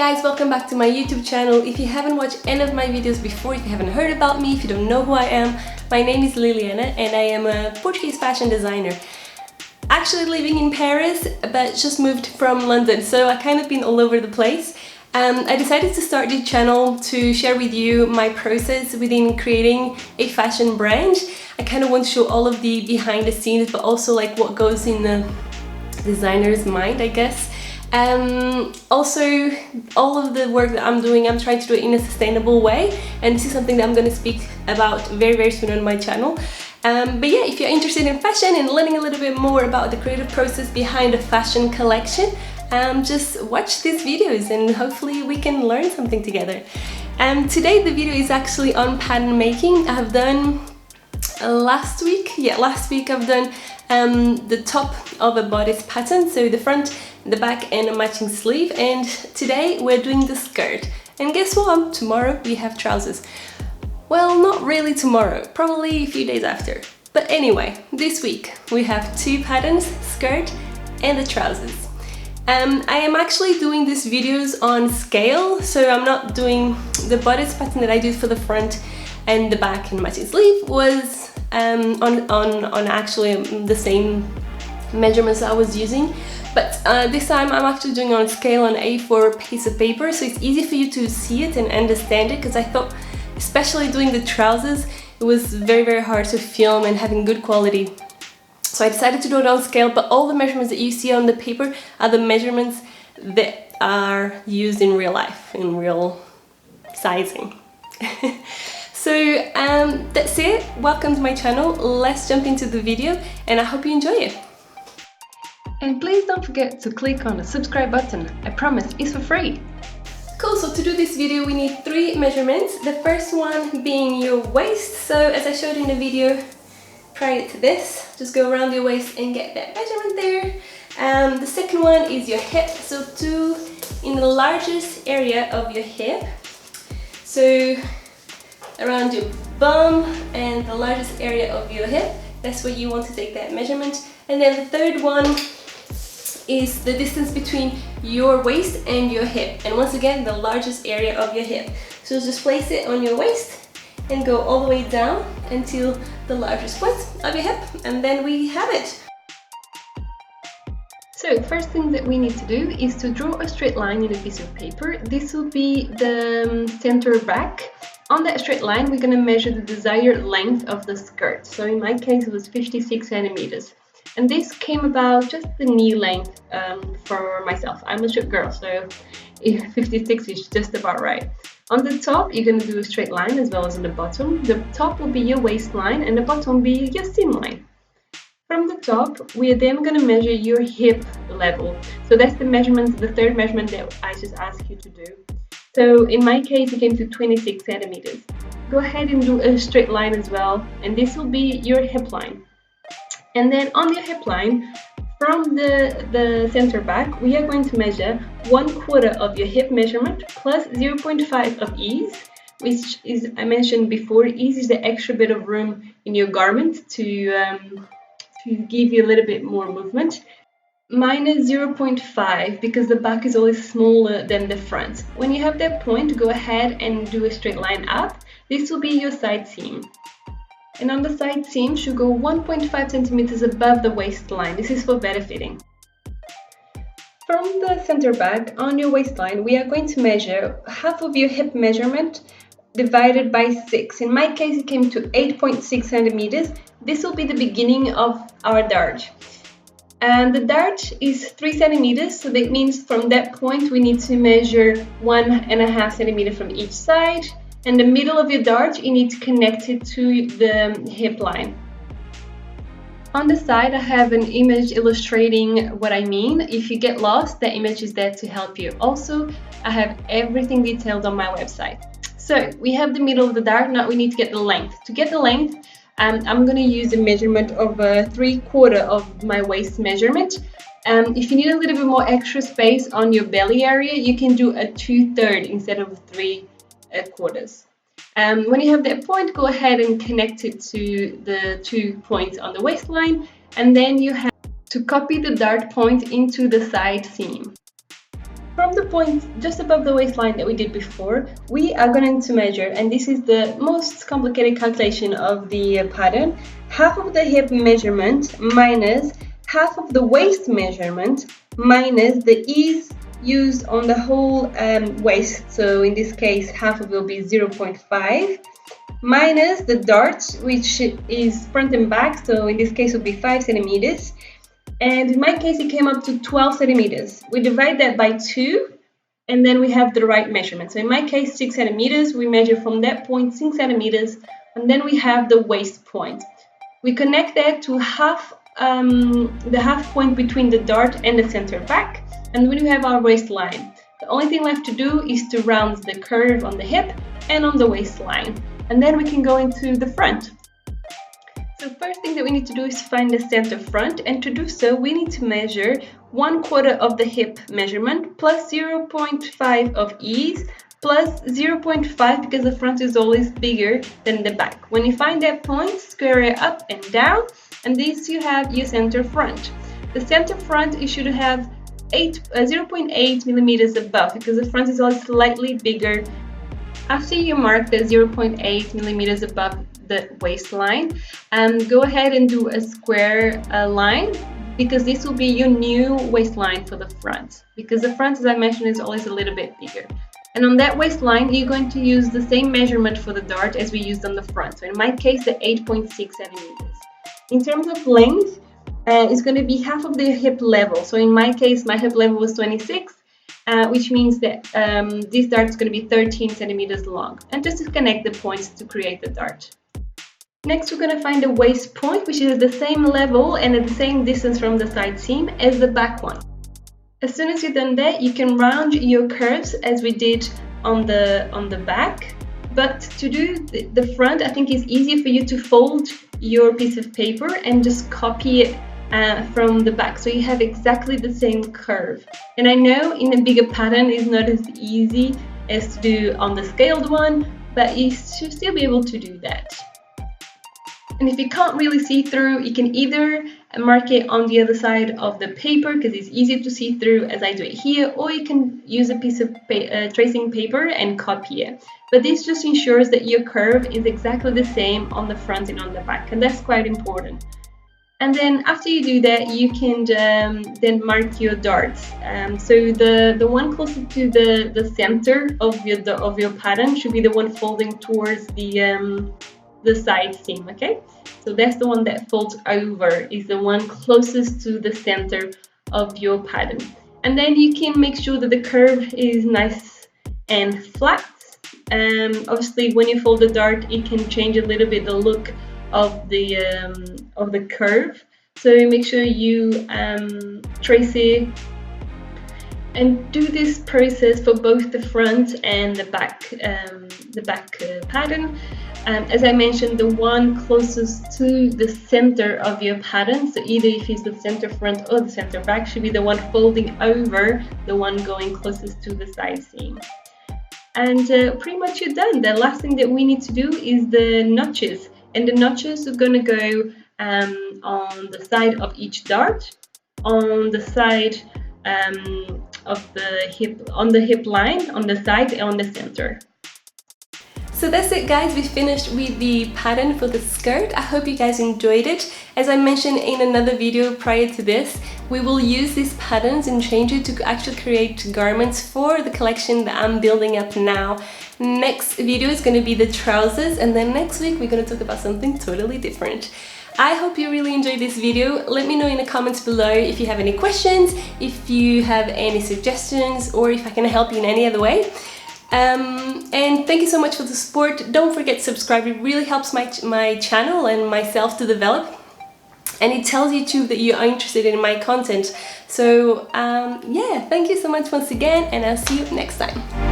guys, welcome back to my YouTube channel. If you haven't watched any of my videos before, if you haven't heard about me, if you don't know who I am, my name is Liliana and I am a Portuguese fashion designer. Actually living in Paris, but just moved from London, so I kind of been all over the place. I decided to start this channel to share with you my process within creating a fashion brand. I kind of want to show all of the behind the scenes, but also like what goes in the designer's mind, I guess. Also, all of the work that I'm doing, I'm trying to do it in a sustainable way, and this is something that I'm going to speak about very soon on my channel. But yeah, if you're interested in fashion and learning a little bit more about the creative process behind a fashion collection, just watch these videos and hopefully we can learn something together. Today the video is actually on pattern making. I have done last week I've done the top of a bodice pattern, so the front, the back and a matching sleeve, and today we're doing the skirt. And guess what? Tomorrow we have trousers. Well, not really tomorrow, probably a few days after. But anyway, this week we have two patterns, skirt and the trousers. I am actually doing these videos on scale, so I'm not doing the bodice pattern that I did for the front and the back and matching sleeve was on actually the same measurements I was using. But this time I'm actually doing on scale on A4 piece of paper, so it's easy for you to see it and understand it, because I thought, especially doing the trousers, it was very hard to film and having good quality. So I decided to do it on scale, but all the measurements that you see on the paper are the measurements that are used in real life, in real sizing. So that's it. Welcome to my channel. Let's jump into the video and I hope you enjoy it. And please don't forget to click on the subscribe button. I promise it's for free. Cool, so to do this video we need three measurements. The first one being your waist. So as I showed in the video prior to this, just go around your waist and get that measurement there. The second one is your hip, so two in the largest area of your hip. So around your bum and the largest area of your hip, that's where you want to take that measurement. And then the third one is the distance between your waist and your hip, and once again the largest area of your hip. So just place it on your waist and go all the way down until the largest point of your hip, and then we have it. So the first thing that we need to do is to draw a straight line in a piece of paper. This will be the center back. On that straight line we're going to measure the desired length of the skirt. So in my case it was 56 centimeters. And this came about just the knee length for myself. I'm a short girl, so 56 is just about right. On the top, you're going to do a straight line as well as on the bottom. The top will be your waistline and the bottom will be your seam line. From the top, we are then going to measure your hip level. So that's the measurement, the third measurement that I just asked you to do. So in my case, it came to 26 centimeters. Go ahead and do a straight line as well, and this will be your hip line. And then on your hip line, from the center back, we are going to measure 1/4 of your hip measurement plus 0.5 of ease, which is, I mentioned before, ease is the extra bit of room in your garment to give you a little bit more movement. Minus 0.5 because the back is always smaller than the front. When you have that point, go ahead and do a straight line up. This will be your side seam. And on the side seam should go 1.5 centimeters above the waistline. This is for better fitting. From the center back on your waistline, we are going to measure half of your hip measurement divided by 6. In my case, it came to 8.6 centimeters. This will be the beginning of our dart. And the dart is 3 centimeters, so that means from that point we need to measure 1.5 centimeters from each side. And the middle of your dart, you need to connect it to the hip line. On the side, I have an image illustrating what I mean. If you get lost, the image is there to help you. Also, I have everything detailed on my website. So we have the middle of the dart, now we need to get the length. To get the length, I'm going to use a measurement of 3/4 of my waist measurement. If you need a little bit more extra space on your belly area, you can do a 2/3 instead of 3/4. When you have that point, go ahead and connect it to the 2 points on the waistline, and then you have to copy the dart point into the side seam. From the point just above the waistline that we did before, we are going to measure, and this is the most complicated calculation of the pattern, half of the hip measurement minus half of the waist measurement minus the ease used on the whole waist. So in this case, half of it will be 0.5 minus the dart, which is front and back. So in this case, it will be 5 centimeters. And in my case, it came up to 12 centimeters. We divide that by 2, and then we have the right measurement. So in my case, 6 centimeters. We measure from that point 6 centimeters, and then we have the waist point. We connect that to the half point between the dart and the center back, and then we have our waistline. The only thing left to do is to round the curve on the hip and on the waistline, and then we can go into the front. So first thing that we need to do is find the center front, and to do so we need to measure 1/4 of the hip measurement plus 0.5 of ease plus 0.5 because the front is always bigger than the back. When you find that point, square it up and down, and this you have your center front. The center front you should have 0.8 millimeters above because the front is always slightly bigger. After you mark the 0.8 millimeters above the waistline, go ahead and do a square line because this will be your new waistline for the front, because the front, as I mentioned, is always a little bit bigger. And on that waistline, you're going to use the same measurement for the dart as we used on the front. So in my case, the 8.6 centimeters. In terms of length, it's going to be half of the hip level. So in my case, my hip level was 26. Which means that this dart is going to be 13 centimeters long. And just to connect the points to create the dart. Next, we're going to find the waist point, which is the same level and at the same distance from the side seam as the back one. As soon as you've done that, you can round your curves as we did on the back. But to do the front, I think it's easier for you to fold your piece of paper and just copy it from the back, so you have exactly the same curve. And I know in a bigger pattern it's not as easy as to do on the scaled one, but you should still be able to do that. And if you can't really see through, you can either mark it on the other side of the paper because it's easier to see through as I do it here, or you can use a piece of tracing paper and copy it. But this just ensures that your curve is exactly the same on the front and on the back, and that's quite important. And then after you do that, you can then mark your darts. So the one closer to the center of your pattern should be the one folding towards the side seam. Okay, so that's the one that folds over, is the one closest to the center of your pattern. And then you can make sure that the curve is nice and flat. Obviously, when you fold the dart, it can change a little bit the look of the curve, so make sure you trace it and do this process for both the front and the back pattern. As I mentioned, the one closest to the center of your pattern, so either if it's the center front or the center back, should be the one folding over the one going closest to the side seam. And pretty much you're done. The last thing that we need to do is the notches. And the notches are going to go on the side of each dart, on the side of the hip line, on the side and on the center. So that's it, guys. We finished with the pattern for the skirt. I hope you guys enjoyed it. As I mentioned in another video prior to this, we will use these patterns and change it to actually create garments for the collection that I'm building up now. Next video is going to be the trousers, and then next week we're going to talk about something totally different. I hope you really enjoyed this video. Let me know in the comments below if you have any questions, if you have any suggestions, or if I can help you in any other way. And thank you so much for the support. Don't forget to subscribe. It really helps my channel and myself to develop, and it tells YouTube that you are interested in my content. So yeah, thank you so much once again, and I'll see you next time.